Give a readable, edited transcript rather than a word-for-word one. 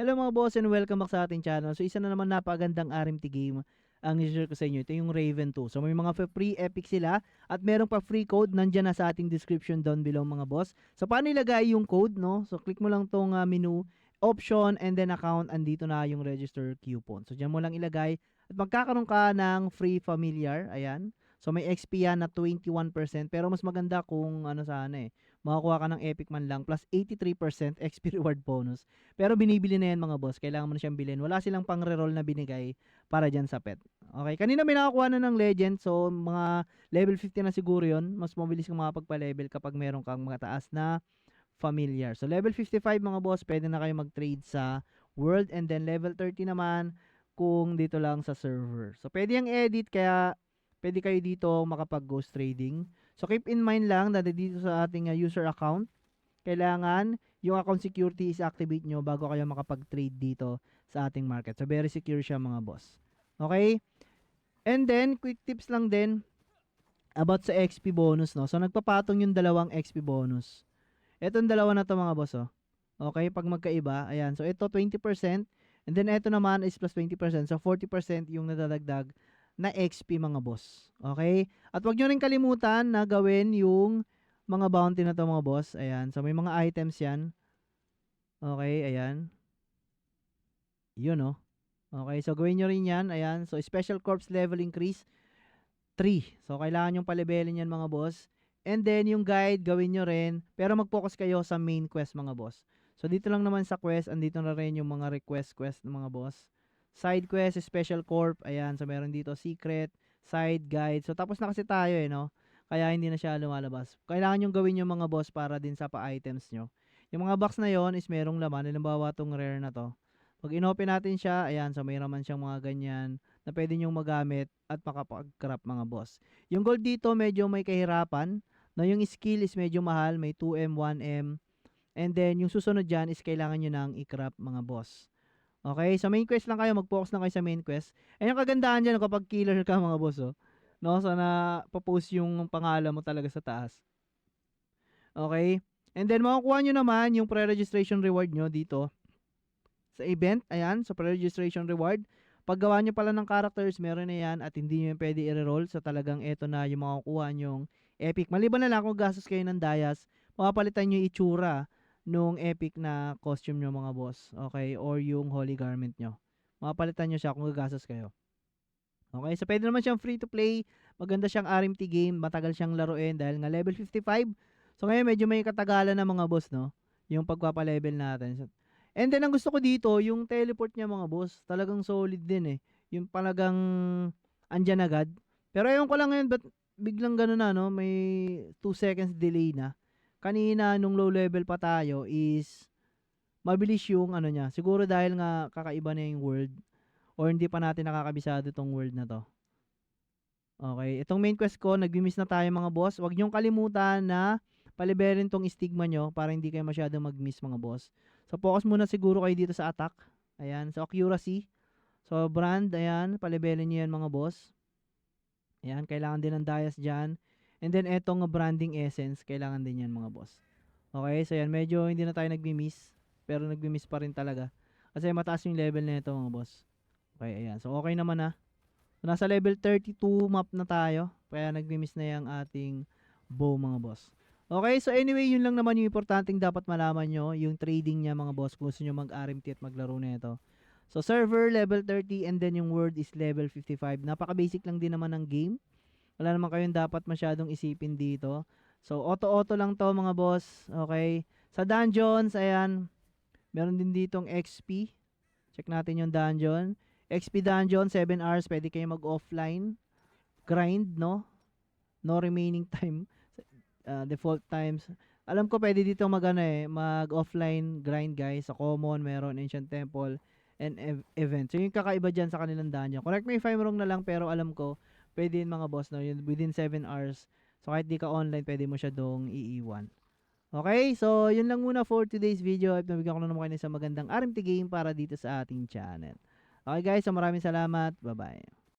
Hello mga boss and welcome back sa ating channel. So isa na naman napakagandang RMT game ang i-share ko sa inyo. Ito yung Raven 2. So may mga free epic sila at meron pa free code nandiyan na sa ating description down below mga boss. So paano ilagay yung code, no? So click mo lang tong menu, option and then account, andito na yung register coupon. So diyan mo lang ilagay at magkakaroon ka ng free familiar. Ayan. So may XP yan na 21% pero mas maganda kung ano sana makakuha ka ng epic man lang plus 83% XP reward bonus. Pero binibili na yan mga boss. Kailangan mo na siyang bilhin. Wala silang pang reroll na binigay para dyan sa pet. Okay. Kanina may nakakuha na ng legend. So mga level 50 na siguro yon. Mas mabilis kang makapagpa-level kapag meron kang mga taas na familiar. So level 55 mga boss, pwede na kayo mag-trade sa world. And then level 30 naman kung dito lang sa server. So pwede yung edit kaya pwede kayo dito makapag-ghost trading. So keep in mind lang na dito sa ating user account, kailangan yung account security is activate nyo bago kayo makapag-trade dito sa ating market. So very secure siya mga boss. Okay? And then quick tips lang din about sa XP bonus, no. So nagpapatong yung dalawang XP bonus. Etong dalawa na to mga boss, oh. Okay, pag magkaiba, ayan. So ito 20% and then ito naman is plus 20%. So 40% yung nadadagdag na XP mga boss. Okay? At wag nyo rin kalimutan na gawin yung mga bounty na to mga boss. Ayan. So may mga items yan. Okay, ayan. Yun, oh. Okay, so gawin nyo rin yan. Ayan. So special corpse level increase 3. So kailangan yung palibelin yan mga boss. And then yung guide gawin nyo rin. Pero mag-focus kayo sa main quest mga boss. So dito lang naman sa quest, andito na rin yung mga request ng mga boss. Side quest, special corp, ayan. So meron dito secret, side guide. So tapos na kasi tayo no. Kaya hindi na siya lumalabas. Kailangan yung gawin yung mga boss para din sa pa-items nyo. Yung mga box na yon is merong laman. Halimbawa tong rare na to. Pag inopen natin siya, ayan. So may naman siyang mga ganyan na pwede nyong magamit at makapag-crap mga boss. Yung gold dito medyo may kahirapan. No, yung skill is medyo mahal. May 2M, 1M. And then yung susunod dyan is kailangan nyo nang i-crap mga boss. Okay, sa main quest lang kayo, mag-focus lang kayo sa main quest. Eh yung kagandahan dyan, kapag killer ka mga boss, oh, no, sana pa-post yung pangalan mo talaga sa taas. Okay, and then makukuha nyo naman yung pre-registration reward nyo dito sa event. Ayan, sa pre-registration reward. Paggawa nyo pala ng characters, meron na yan at hindi nyo yung pwede i-reroll. So talagang eto na yung makukuha nyong epic. Maliban na lang kung gastos kayo ng dayas, mapapalitan nyo yung itsura nung epic na costume nyo mga boss. Okay? Or yung holy garment nyo. Mapapalitan nyo siya kung gagastos kayo. Okay? So pwede naman siyang free to play. Maganda siyang RMT game. Matagal siyang laruin dahil nga level 55. So ngayon medyo may katagalan na mga boss, no? Yung pagpapalevel natin. So, and then ang gusto ko dito, yung teleport niya mga boss. Talagang solid din eh. Yung talagang andyan agad. Pero ayun ko lang ngayon, ba't biglang gano'n na, no? May 2 seconds delay na. Kanina nung low level pa tayo is mabilis yung ano niya. Siguro dahil nga kakaiba na yung world or hindi pa natin nakakabisado tong world na to. Okay, itong main quest ko, nagbi-miss na tayo mga boss. Huwag niyong kalimutan na palibelin tong stigma nyo para hindi kayo masyadong mag-miss mga boss. So focus muna siguro kayo dito sa attack. Ayan, so accuracy. So brand, ayan, palibelin niyo yan mga boss. Ayan, kailangan din ng dayas dyan. And then, etong branding essence, kailangan din yan mga boss. Okay, so yan, medyo hindi na tayo nagmi-miss. Pero nagmi-miss pa rin talaga. Kasi mataas yung level na ito mga boss. Okay, ayan. So, okay naman na. So, nasa level 32 map na tayo. Kaya nagmi-miss na yung ating bow mga boss. Okay, so anyway, yun lang naman yung importanteng dapat malaman nyo. Yung trading niya mga boss. Kung gusto nyo mag-RMT at maglaro na ito. So, server level 30 and then yung world is level 55. Napaka-basic lang din naman ng game. Wala naman kayong dapat masyadong isipin dito. So, auto-auto lang to mga boss. Okay. Sa dungeons, ayan. Meron din ditong XP. Check natin yung dungeon. XP dungeon, 7 hours. Pwede kayo mag-offline. Grind, no? No remaining time. Default times. Alam ko pwede dito mag-offline grind guys. Sa common, meron ancient temple and event. So, yung kakaiba dyan sa kanilang dungeon. Correct me if I'm wrong na lang, pero alam ko, pwede yun mga boss, no? Yun, within 7 hours. So, kahit di ka online, pwede mo siya dong iiwan. Okay, so yun lang muna for today's video. At nabigyan ko na naman kayo sa magandang RMT game para dito sa ating channel. Okay guys, so maraming salamat. Bye-bye.